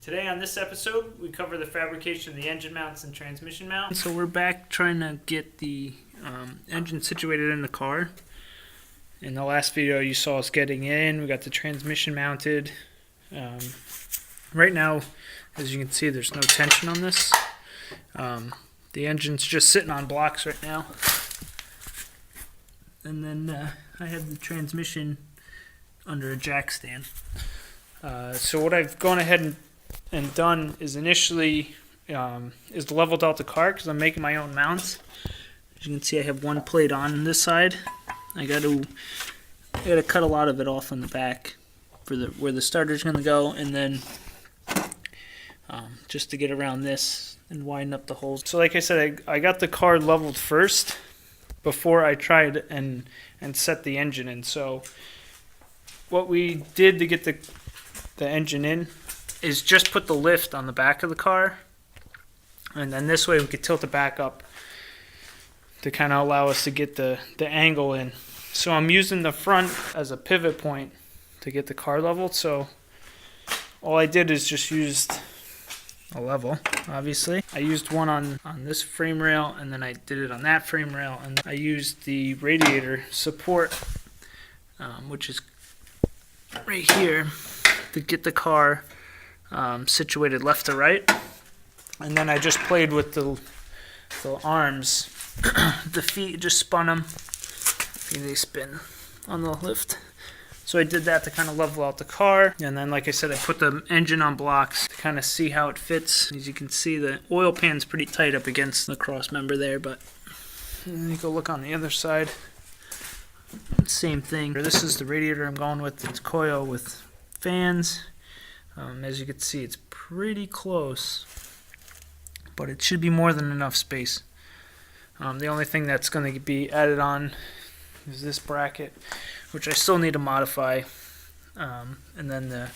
Today on this episode, we cover the fabrication of the engine mounts and transmission mount. So we're back trying to get the engine situated in the car. In the last video you saw us getting in, we got the transmission mounted. Right now, as you can see, there's no tension on this. The engine's just sitting on blocks right now. And then I have the transmission under a jack stand. So what I've gone ahead and done is initially is leveled out the car because I'm making my own mounts. As you can see, I have one plate on this side. I got to cut a lot of it off on the back for where the starter's going to go, and then just to get around this and widen up the holes. So like I said, I got the car leveled first before I tried and set the engine in. So what we did to get the engine in is just put the lift on the back of the car, and then this way we could tilt it back up to kind of allow us to get the angle in. So I'm using the front as a pivot point to get the car leveled. So all I did is just used a level, obviously. I used one on this frame rail, and then I did it on that frame rail, and I used the radiator support, which is right here, to get the car situated left to right. And then I just played with the arms, the feet, just spun them. They spin on the lift. So I did that to kind of level out the car. And then, like I said, I put the engine on blocks to kind of see how it fits. As you can see, the oil pan's pretty tight up against the cross member there, but you go look on the other side. Same thing. This is the radiator I'm going with. It's coil with fans. As you can see, it's pretty close, but it should be more than enough space. The only thing that's going to be added on is this bracket, which I still need to modify, and then the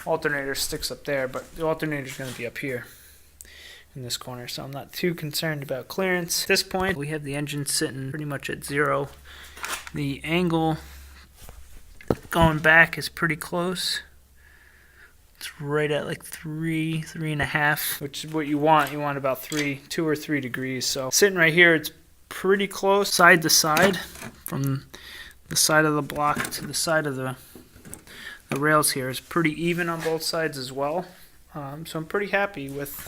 alternator sticks up there, but the alternator is going to be up here in this corner, so I'm not too concerned about clearance. At this point, we have the engine sitting pretty much at 0. The angle going back is pretty close. It's right at like 3.5, which is what you want. You want about 2 or 3 degrees. So sitting right here, it's pretty close side to side, from the side of the block to the side of the rails here. Is pretty even on both sides as well. So I'm pretty happy with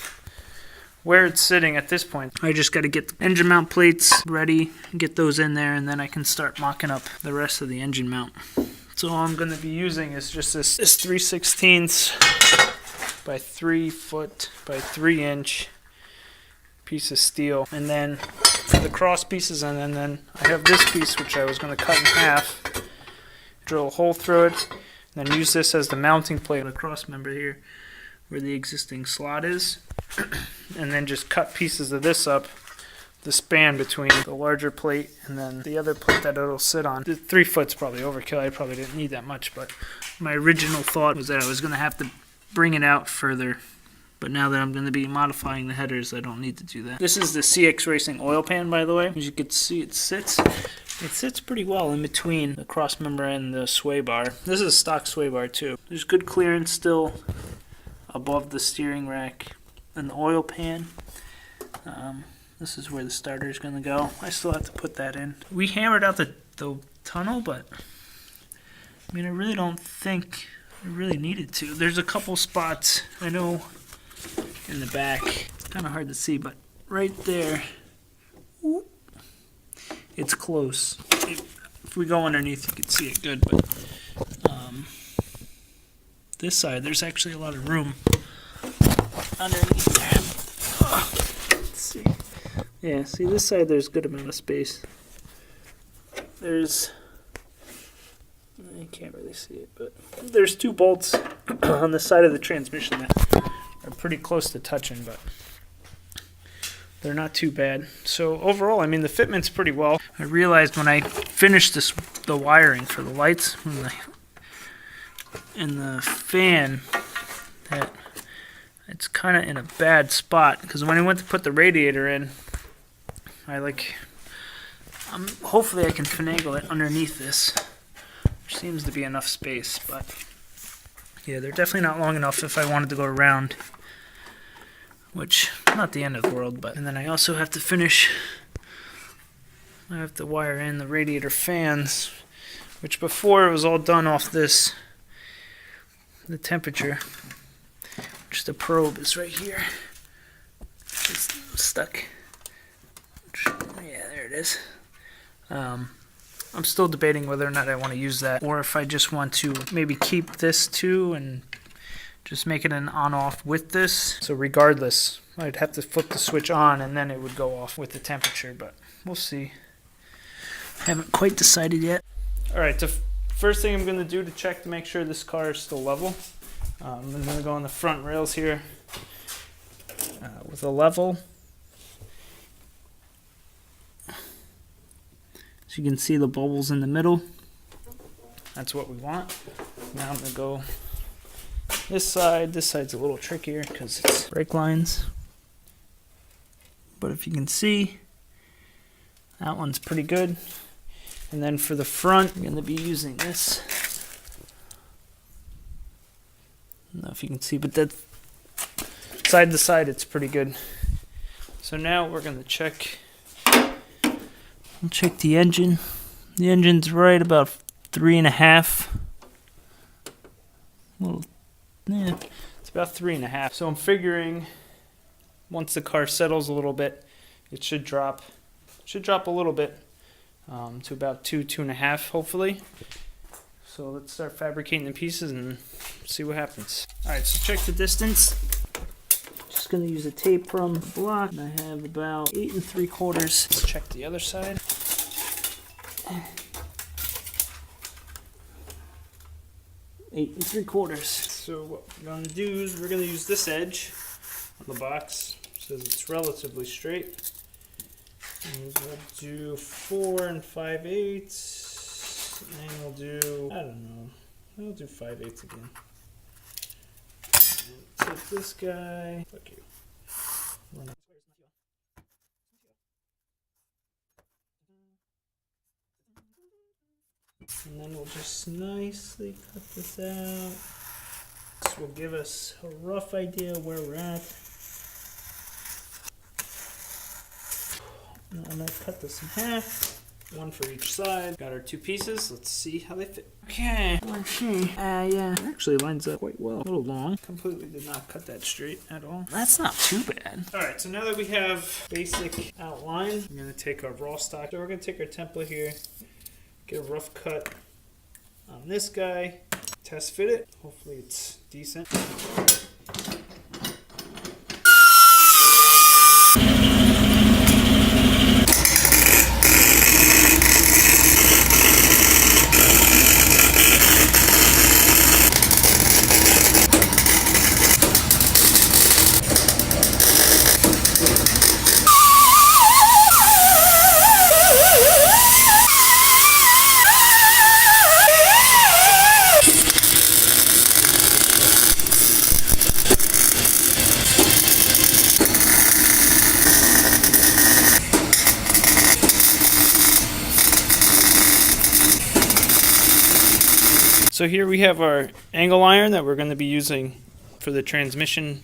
where it's sitting at this point. I just got to get the engine mount plates ready, get those in there, and then I can start mocking up the rest of the engine mount. So all I'm going to be using is just this 3/16 by 3 foot by 3 inch piece of steel, and then the cross pieces, and then I have this piece which I was going to cut in half, drill a hole through it, and then use this as the mounting plate on the cross member here where the existing slot is, and then just cut pieces of this up, the span between the larger plate and then the other plate that it'll sit on. The 3 foot's probably overkill. I probably didn't need that much, but my original thought was that I was going to have to bring it out further. But now that I'm going to be modifying the headers, I don't need to do that. This is the CX Racing oil pan, by the way. As you can see, it sits pretty well in between the cross member and the sway bar. This is a stock sway bar too. There's good clearance still above the steering rack and the oil pan. This is where the starter is going to go. I still have to put that in. We hammered out the tunnel, but I mean, I really don't think I really needed to. There's a couple spots, I know, in the back. It's kind of hard to see, but right there, it's close. If we go underneath, you can see it good, but this side, there's actually a lot of room underneath there. Let's see. Yeah, see this side, there's a good amount of space. There's, you can't really see it, but there's 2 bolts on the side of the transmission that are pretty close to touching, but they're not too bad. So overall, I mean, the fitment's pretty well. I realized when I finished the wiring for the lights and the fan that it's kind of in a bad spot, because when I went to put the radiator in, hopefully I can finagle it underneath this. There seems to be enough space, but Yeah, they're definitely not long enough if I wanted to go around, which not the end of the world. But and then I also have to finish. I have to wire in the radiator fans, which before it was all done off this, the temperature, which the probe is right here. It's stuck. Yeah, there it is. I'm still debating whether or not I want to use that, or if I just want to maybe keep this too and just make it an on-off with this. So regardless, I'd have to flip the switch on and then it would go off with the temperature, but we'll see. Haven't quite decided yet. Alright, the first thing I'm going to do to check to make sure this car is still level, I'm going to go on the front rails here with a level. So you can see the bubbles in the middle. That's what we want. Now I'm going to go this side. This side's a little trickier because it's brake lines. But if you can see, that one's pretty good. And then for the front, I'm going to be using this. I don't know if you can see, but that side to side, it's pretty good. So now we're going to check. I'll check the engine. The engine's right about 3.5. Well, yeah, it's about 3.5. So I'm figuring once the car settles a little bit, it should drop. Should drop a little bit to about 2.5, hopefully. So let's start fabricating the pieces and see what happens. All right, so check the distance. Just gonna use a tape from the block. And I have about 8 3/4. Let's check the other side. 8 3/4. So what we're gonna do is we're gonna use this edge on the box. It says it's relatively straight. And we'll do 4 5/8. And we'll do, I don't know, we'll do 5/8 again. Take this guy. Fuck you. And then we'll just nicely cut this out. This will give us a rough idea of where we're at. Now I'm going to cut this in half. One for each side. Got our 2 pieces. Let's see how they fit. Okay. Let's see. Yeah. It actually lines up quite well. A little long. Completely did not cut that straight at all. That's not too bad. Alright, so now that we have basic outline, I'm going to take our raw stock. So we're going to take our template here, get a rough cut on this guy, test fit it. Hopefully it's decent. So here we have our angle iron that we're going to be using for the transmission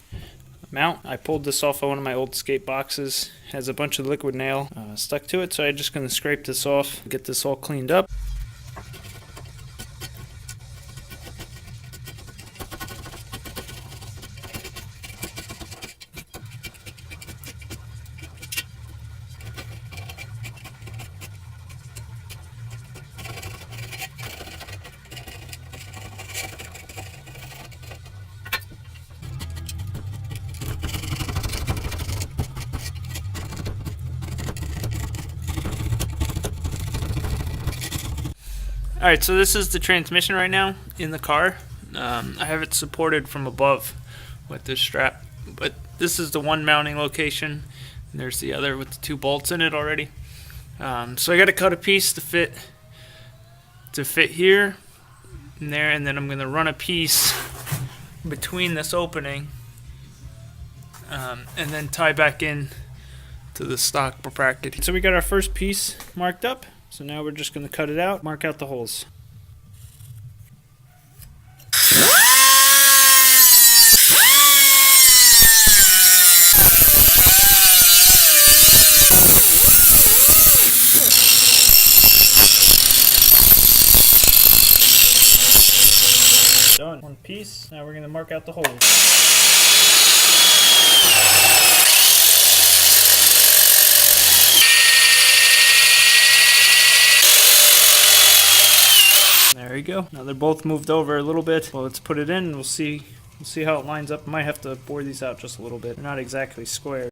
mount. I pulled this off of one of my old skate boxes. It has a bunch of liquid nail stuck to it, so I'm just going to scrape this off, get this all cleaned up. Alright, so this is the transmission right now in the car. I have it supported from above with this strap, but this is the one mounting location, and there's the other with the 2 bolts in it already. So I got to cut a piece to fit here and there, and then I'm going to run a piece between this opening and then tie back in to the stock bracket. So we got our first piece marked up. So now we're just going to cut it out, mark out the holes. piece. Now we're going to mark out the holes. There we go. Now they're both moved over a little bit. Well, let's put it in and we'll see how it lines up. I might have to bore these out just a little bit. They're not exactly square.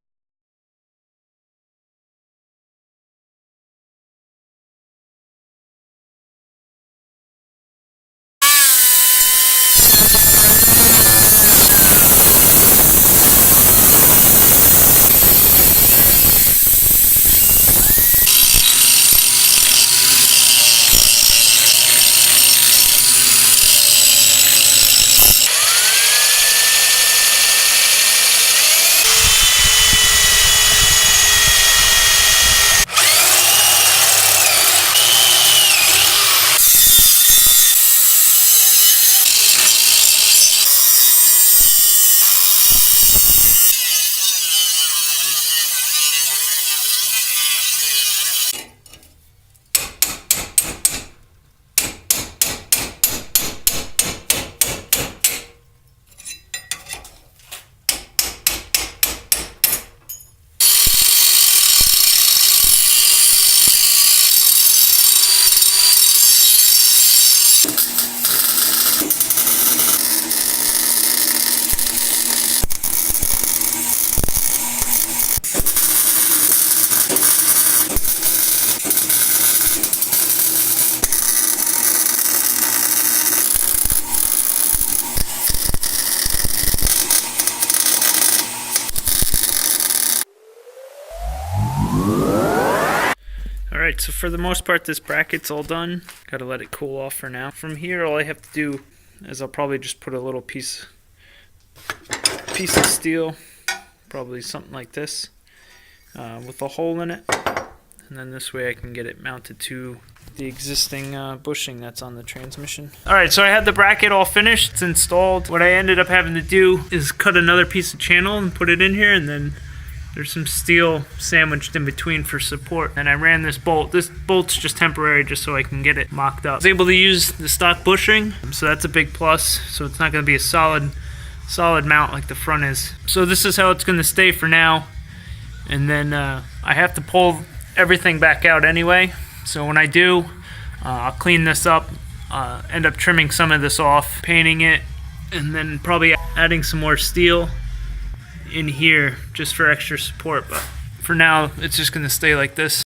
Alright, so for the most part this bracket's all done. Gotta let it cool off for now. From here all I have to do is I'll probably just put a little piece of steel, probably something like this, with a hole in it. And then this way I can get it mounted to the existing bushing that's on the transmission. Alright, so I had the bracket all finished, it's installed. What I ended up having to do is cut another piece of channel and put it in here, and then there's some steel sandwiched in between for support. And I ran this bolt. This bolt's just temporary just so I can get it mocked up. I was able to use the stock bushing, so that's a big plus. So it's not going to be a solid mount like the front is. So this is how it's going to stay for now. And then I have to pull everything back out anyway. So when I do, I'll clean this up, end up trimming some of this off, painting it, and then probably adding some more steel in here just for extra support, but for now it's just going to stay like this.